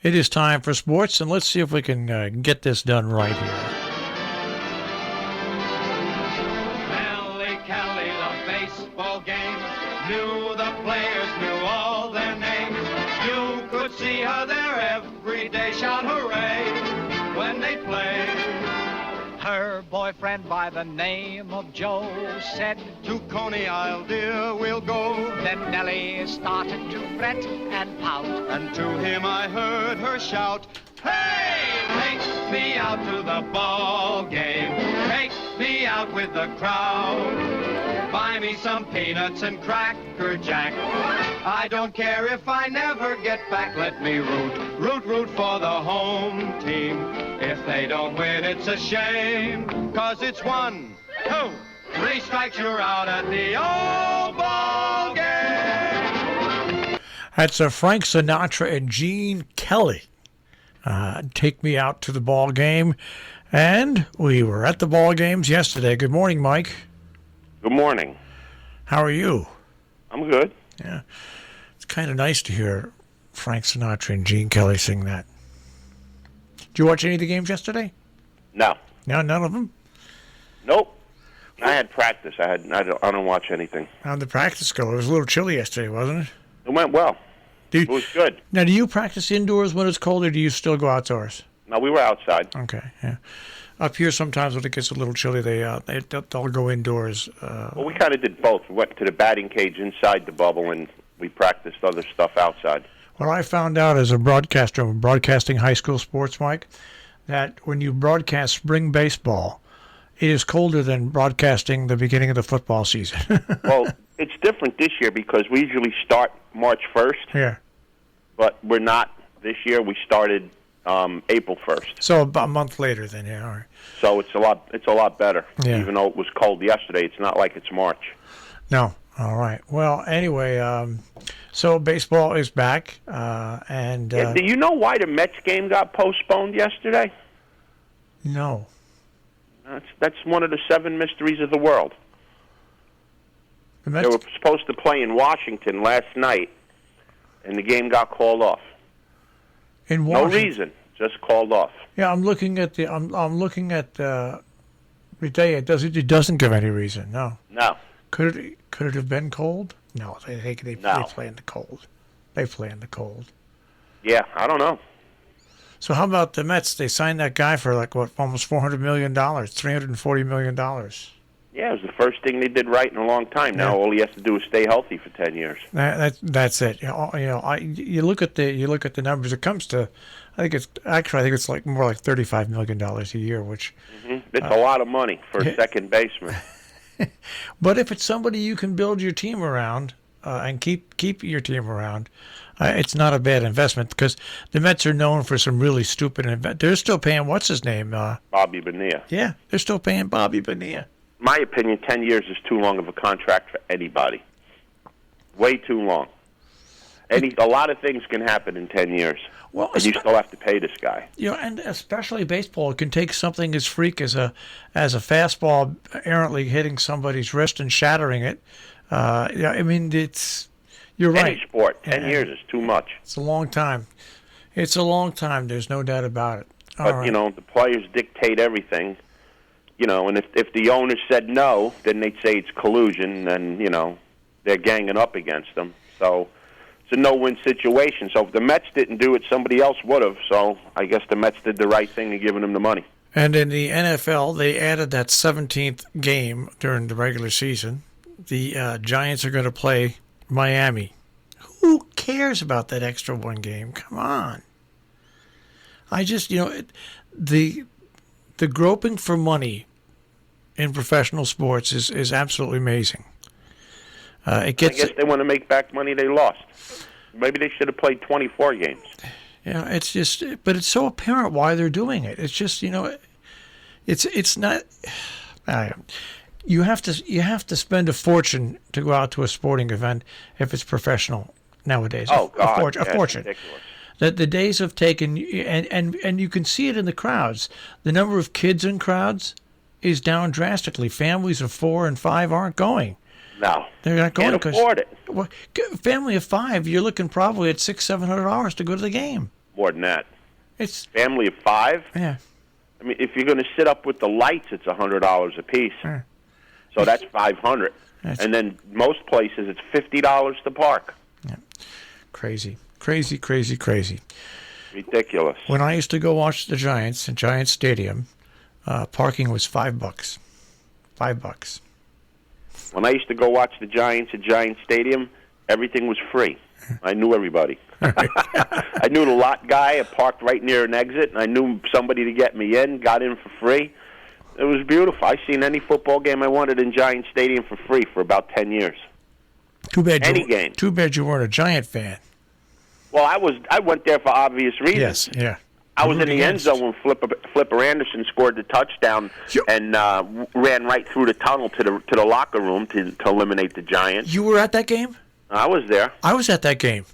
It is time for sports, and let's see if we can get this done right here. Kelly, the baseball games, knew the players, knew all their names. You could see her there every day, shout hooray when they played. Her boyfriend by the name of Joe said, to Coney Isle, dear, we'll go. Then Nellie started to fret and pout, and to him I heard her shout, hey, take me out to the ball game. Take me out with the crowd. Buy me some peanuts and Cracker Jack. I don't care if I never get back. Let me root for the home team. If they don't win, it's a shame. 'Cause it's 1, 2, 3 strikes, you're out at the old ball game. That's Frank Sinatra and Gene Kelly. Take me out to the ball game. And we were at the ball games yesterday. Good morning, Mike. Good morning. How are you? I'm good. Yeah. It's kind of nice to hear Frank Sinatra and Gene Kelly sing that. Did you watch any of the games yesterday? No. No, none of them? Nope. I had practice. I don't watch anything. How'd the practice go? It was a little chilly yesterday, wasn't it? It went well. It was good. Now, do you practice indoors when it's cold, or do you still go outdoors? No, we were outside. Okay, yeah. Up here, sometimes when it gets a little chilly, they'll go indoors. Well, we kind of did both. We went to the batting cage inside the bubble, and we practiced other stuff outside. What I found out as a broadcaster, broadcasting high school sports, Mike, that when you broadcast spring baseball, it is colder than broadcasting the beginning of the football season. Well, it's different this year because we usually start March 1st. Yeah. But we're not. This year we started April 1st. So about a month later then, yeah. All right. So it's a lot better. Yeah. Even though it was cold yesterday, it's not like it's March. No. All right. Well, anyway, so baseball is back, and Do you know why the Mets game got postponed yesterday? No. That's one of the 7 mysteries of the world. The Mets? They were supposed to play in Washington last night, and the game got called off. In No Washington? reason, just called off. Yeah, I'm looking at the day. It doesn't give any reason. No. No. Could it have been cold? No, they No. play in the cold. They play in the cold. Yeah, I don't know. So how about the Mets? They signed that guy for almost $400 million, $340 million. Yeah, it was the first thing they did right in a long time. Now all he has to do is stay healthy for 10 years. That's it. You look at the numbers. It comes to, I think it's like more like $35 million a year, which It's a lot of money for a second baseman. But if it's somebody you can build your team around and keep your team around, it's not a bad investment because the Mets are known for some really stupid investments. They're still paying what's his name? Bobby Bonilla. Yeah, they're still paying Bobby Bonilla. My opinion, 10 years is too long of a contract for anybody. Way too long. A lot of things can happen in 10 years. Well, and you still have to pay this guy. And especially baseball, it can take something as freak as a fastball errantly hitting somebody's wrist and shattering it. I mean, you're right. Any sport, 10 years is too much. It's a long time. It's a long time. There's no doubt about it. But, the players dictate everything. And if the owner said no, then they'd say it's collusion, and, they're ganging up against them. So it's a no-win situation. So if the Mets didn't do it, somebody else would have. So I guess the Mets did the right thing in giving them the money. And in the NFL, they added that 17th game during the regular season. The Giants are going to play Miami. Who cares about that extra one game? Come on. I just, the groping for money in professional sports is absolutely amazing. I guess they want to make back money they lost. Maybe they should have played 24 games. Yeah, it's just, but it's so apparent why they're doing it. It's just, it's not. You have to spend a fortune to go out to a sporting event if it's professional nowadays. Oh God, a fortune. Ridiculous. The days have taken, and you can see it in the crowds. The number of kids in crowds is down drastically. Families of 4 and 5 aren't going. No, they're not going can't afford it. Well, family of 5, you're looking probably at $600-700 to go to the game. More than that. It's Family of 5. yeah. I mean, if you're going to sit up with the lights, it's $100 a piece. Yeah. So that's $500. And then most places, it's $50 to park. Yeah. Crazy, crazy, crazy, crazy. Ridiculous. When I used to go watch the Giants in Giants Stadium, parking was $5. $5. When I used to go watch the Giants at Giant Stadium, everything was free. I knew everybody. I knew the lot guy. I parked right near an exit, and I knew somebody to get me in, got in for free. It was beautiful. I seen any football game I wanted in Giant Stadium for free for about 10 years. Too bad Any game. Too bad you weren't a Giant fan. Well, I went there for obvious reasons. Yes, yeah. I was in the end zone when Flipper Anderson scored the touchdown and ran right through the tunnel to the locker room to eliminate the Giants. You were at that game? I was there. I was at that game.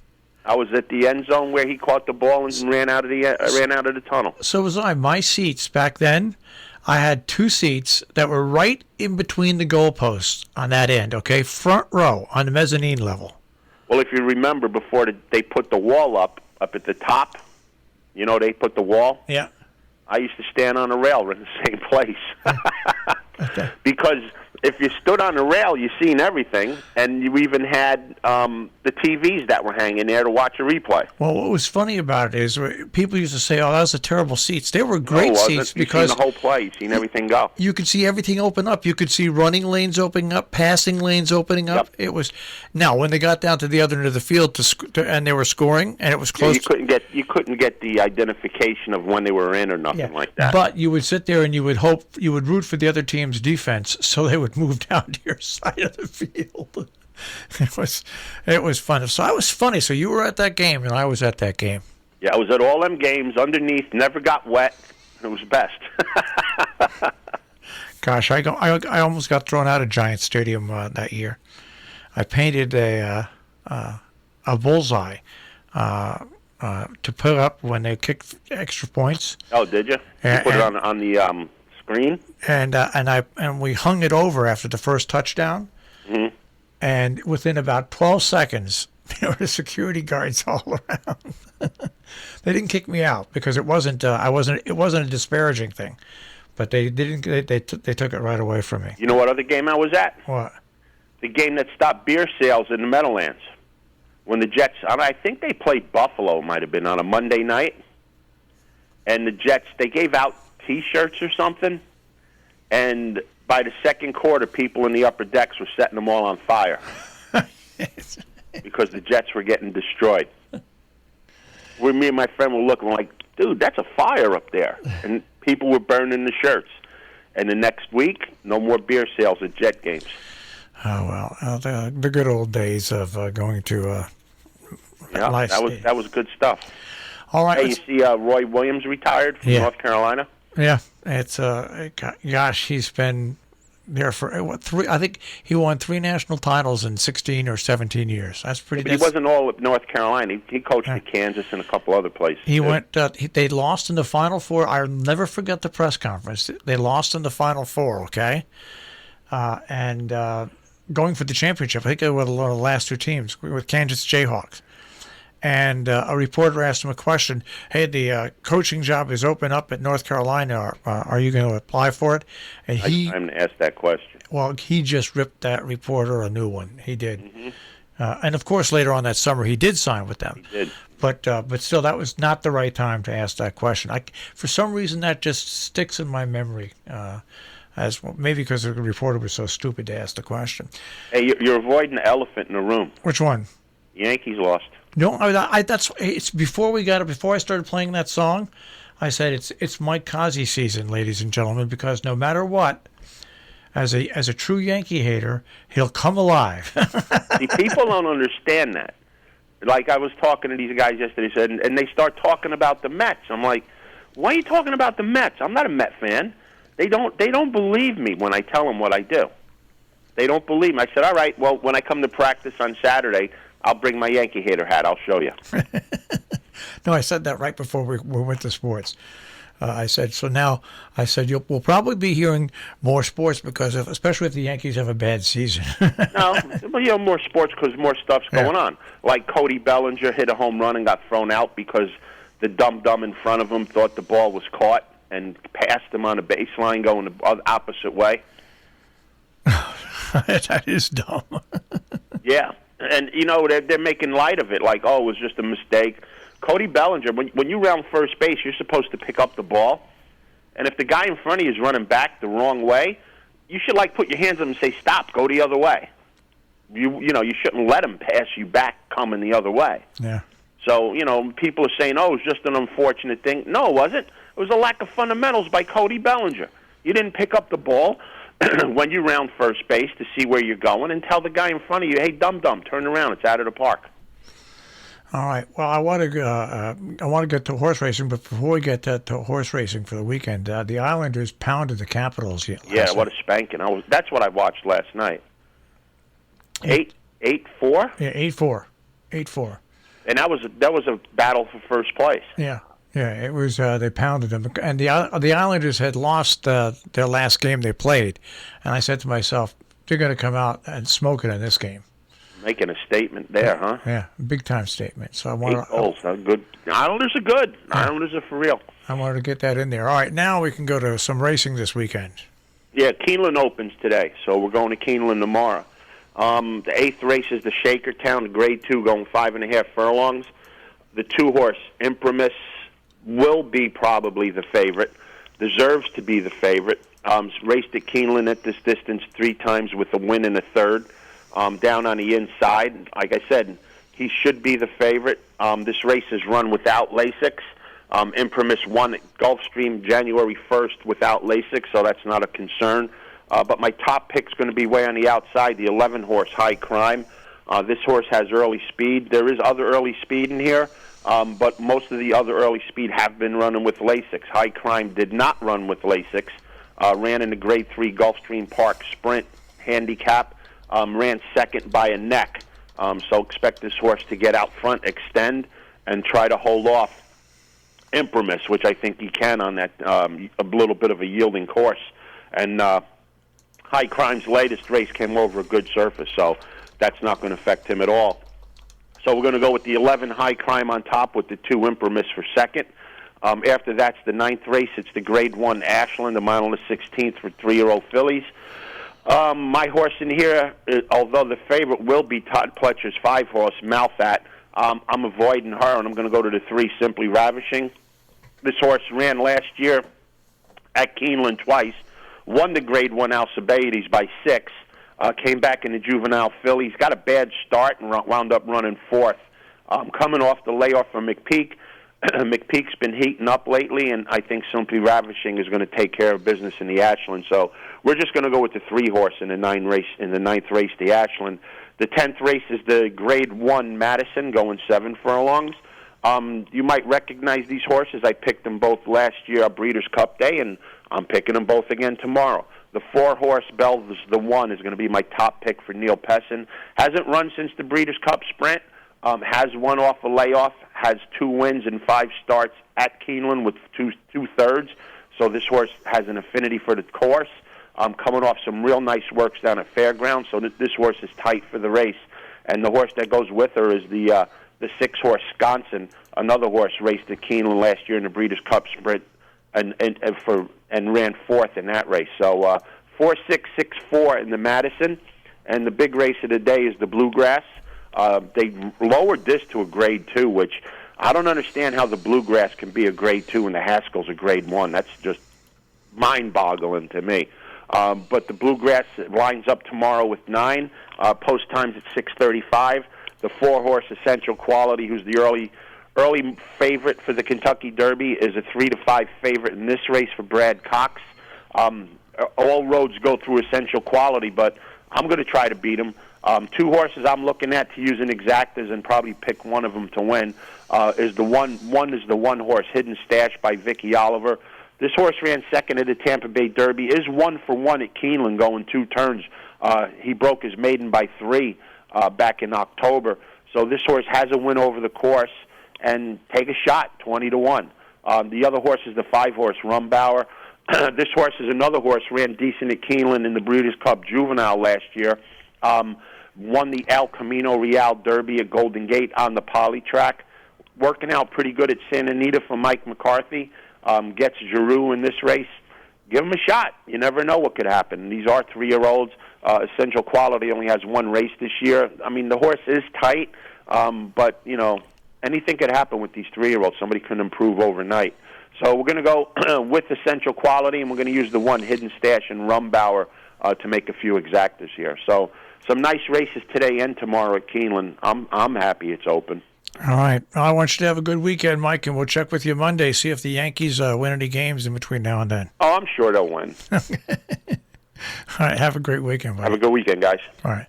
I was at the end zone where he caught the ball and ran out of the tunnel. So was I. My seats back then, I had 2 seats that were right in between the goalposts on that end, okay? Front row on the mezzanine level. Well, if you remember, before they put the wall up at the top, they put the wall. Yeah. I used to stand on a rail in the same place. Okay. Because if you stood on the rail, you seen everything, and you even had the TVs that were hanging there to watch a replay. Well, what was funny about it is people used to say, "Oh, that was a terrible seats." They were great seats because you seen the whole play, you seen everything go. You could see everything open up. You could see running lanes opening up, passing lanes opening up. Yep. It was now when they got down to the other end of the field and they were scoring, and it was close. You couldn't get the identification of when they were in or nothing like that. But you would sit there and you would root for the other team's defense, so they would move down to your side of the field. It was fun. So I was funny. So you were at that game, and I was at that game. Yeah, I was at all them games underneath. Never got wet. It was best. Gosh, I almost got thrown out of Giant Stadium that year. I painted a bullseye to put up when they kicked extra points. Oh, did you? You put it on the screen? And we hung it over after the first touchdown. Mm-hmm. And within about 12 seconds, there were security guards all around. They didn't kick me out because it wasn't a disparaging thing, but they took it right away from me. You know what other game I was at? What? The game that stopped beer sales in the Meadowlands. When the Jets, I think they played Buffalo, might have been on a Monday night, and the Jets, they gave out T-shirts or something, and by the second quarter, people in the upper decks were setting them all on fire because the Jets were getting destroyed. Where me and my friend were looking like, dude, that's a fire up there, and people were burning the shirts. And the next week, no more beer sales at Jet games. Oh well, the good old days of going to yeah, that was good stuff. All right. Hey, you see Roy Williams retired from North Carolina? Yeah, it's gosh, he's been there for 3. I think he won 3 national titles in 16 or 17 years. That's pretty. But he wasn't all at North Carolina. He coached at Kansas and a couple other places. He went. They lost in the Final Four. I'll never forget the press conference. They lost in the Final Four. Okay, and going for the championship. I think they were the last 2 teams with Kansas Jayhawks. And a reporter asked him a question. Hey, the coaching job is open up at North Carolina. Are you going to apply for it? And I'm going to ask that question. Well, he just ripped that reporter a new one. He did. Mm-hmm. And, of course, later on that summer, he did sign with them. He did. But still, that was not the right time to ask that question. For some reason, that just sticks in my memory. As well, maybe because the reporter was so stupid to ask the question. Hey, you're avoiding the elephant in the room. Which one? Yankees lost. No, it's before I started playing that song. I said it's Mike Cozzi season, ladies and gentlemen, because no matter what, as a true Yankee hater, he'll come alive. See, people don't understand that. Like I was talking to these guys yesterday, and they start talking about the Mets. I'm like, why are you talking about the Mets? I'm not a Met fan. They don't believe me when I tell them what I do. They don't believe me. I said, all right, well, when I come to practice on Saturday, I'll bring my Yankee hater hat. I'll show you. No, I said that right before we went to sports. I said, we'll probably be hearing more sports because especially if the Yankees have a bad season. No, well, more sports because more stuff's going on. Like Cody Bellinger hit a home run and got thrown out because the dum-dum in front of him thought the ball was caught and passed him on the baseline going the opposite way. That is dumb. Yeah, and, they're making light of it, like, oh, it was just a mistake. Cody Bellinger, when you round first base, you're supposed to pick up the ball. And if the guy in front of you is running back the wrong way, you should, put your hands up and say, stop, go the other way. You shouldn't let him pass you back coming the other way. Yeah. So, people are saying, oh, it was just an unfortunate thing. No, it wasn't. It was a lack of fundamentals by Cody Bellinger. You didn't pick up the ball when you round first base to see where you're going and tell the guy in front of you, hey, dum-dum, turn around. It's out of the park. All right. Well, I want to get to horse racing, but before we get to horse racing for the weekend, the Islanders pounded the Capitals. Yeah, what a spanking! That's what I watched last night. 8-4. Yeah, 8-4, 8-4. And that was a battle for first place. Yeah, it was. They pounded them, and the Islanders had lost their last game they played, and I said to myself, they're going to come out and smoke it in this game. Making a statement there, huh? Yeah, big time statement. So I want 8 goals, good. Islanders are good. Yeah. Islanders are for real. I wanted to get that in there. All right, now we can go to some racing this weekend. Yeah, Keeneland opens today, so we're going to Keeneland tomorrow. The 8th race is the Shakertown, Grade 2, going 5.5 furlongs. The 2-horse Imprimis will be probably the favorite. Deserves to be the favorite. Raced at Keeneland at this distance 3 times with a win in a third. Down on the inside. Like I said, he should be the favorite. This race is run without Lasix. Imprimis won at Gulfstream January 1st without Lasix, so that's not a concern. But my top pick's going to be way on the outside, the 11-horse High Crime. This horse has early speed. There is other early speed in here, but most of the other early speed have been running with Lasix. High Crime did not run with Lasix. Ran in the Grade 3 Gulfstream Park Sprint handicap. Ran second by a neck. So expect this horse to get out front, extend, and try to hold off Imprimis, which I think he can on that a little bit of a yielding course. And High Crime's latest race came over a good surface, so that's not going to affect him at all. So we're going to go with the 11 High Crime on top with the 2 Imprimis for second. After that's the 9th race. It's the Grade 1 Ashland, a mile and a 16th for 3-year-old fillies. My horse in here, although the favorite will be Todd Pletcher's 5-horse, Malfat, I'm avoiding her, and I'm going to go to the 3, Simply Ravishing. This horse ran last year at Keeneland twice, won the Grade 1 Alcibiades by 6, came back in the juvenile fillies, got a bad start and wound up running 4th. Coming off the layoff from McPeak. McPeak's been heating up lately, and I think Simply Ravishing is going to take care of business in the Ashland. So we're just going to go with the 3-horse in the 9th race, the Ashland. The 10th race is the Grade 1 Madison, going 7 furlongs. You might recognize these horses. I picked them both last year at Breeders' Cup Day, and I'm picking them both again tomorrow. The 4-horse Bells the 1 is going to be my top pick for Neil Pessin. Hasn't run since the Breeders' Cup Sprint. Has won off a layoff, has 2 wins and 5 starts at Keeneland with two-thirds. So this horse has an affinity for the course. Coming off some real nice works down at Fairgrounds, so this horse is tight for the race. And the horse that goes with her is the 6-horse Sconsin, another horse raced at Keeneland last year in the Breeders' Cup Sprint and ran 4th in that race. So 4-6-6-4 in the Madison, and the big race of the day is the Bluegrass. They lowered this to a Grade 2, which I don't understand how the Bluegrass can be a Grade 2 and the Haskell's a Grade 1. That's just mind-boggling to me. But the Bluegrass lines up tomorrow with 9. Post times at 6:35. The 4-horse Essential Quality, who's the early favorite for the Kentucky Derby, is a 3-5 favorite in this race for Brad Cox. All roads go through Essential Quality, but I'm going to try to beat him. 2 horses I'm looking at to use in exactas and probably pick one of them to win is the 1-horse Hidden Stash by Vicky Oliver. This horse ran second at the Tampa Bay Derby, is 1-for-1 at Keeneland going 2 turns. He broke his maiden by 3 back in October. So this horse has a win over the course, and take a shot, 20-1. The other horse is the 5-horse Rumbauer. This horse is another horse, ran decent at Keeneland in the Breeders' Cup Juvenile last year. Won the El Camino Real Derby at Golden Gate on the poly track. working out pretty good at Santa Anita for Mike McCarthy. Gets Giroux in this race. Give him a shot. You never know what could happen. These are 3-year-olds. Essential Quality only has one race this year. I mean, the horse is tight, but, you know, anything could happen with these 3-year-olds. Somebody can improve overnight. So we're going to go with Essential Quality, and we're going to use the one Hidden Stash and Rumbauer to make a few exactas here. So some nice races today and tomorrow at Keeneland. I'm happy it's open. All right. Well, I want you to have a good weekend, Mike, and we'll check with you Monday, see if the Yankees win any games in between now and then. Oh, I'm sure they'll win. All right. Have a great weekend, buddy. Have a good weekend, guys. All right.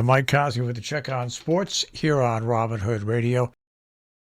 Mike Cozzi with the Check on Sports here on Robin Hood Radio.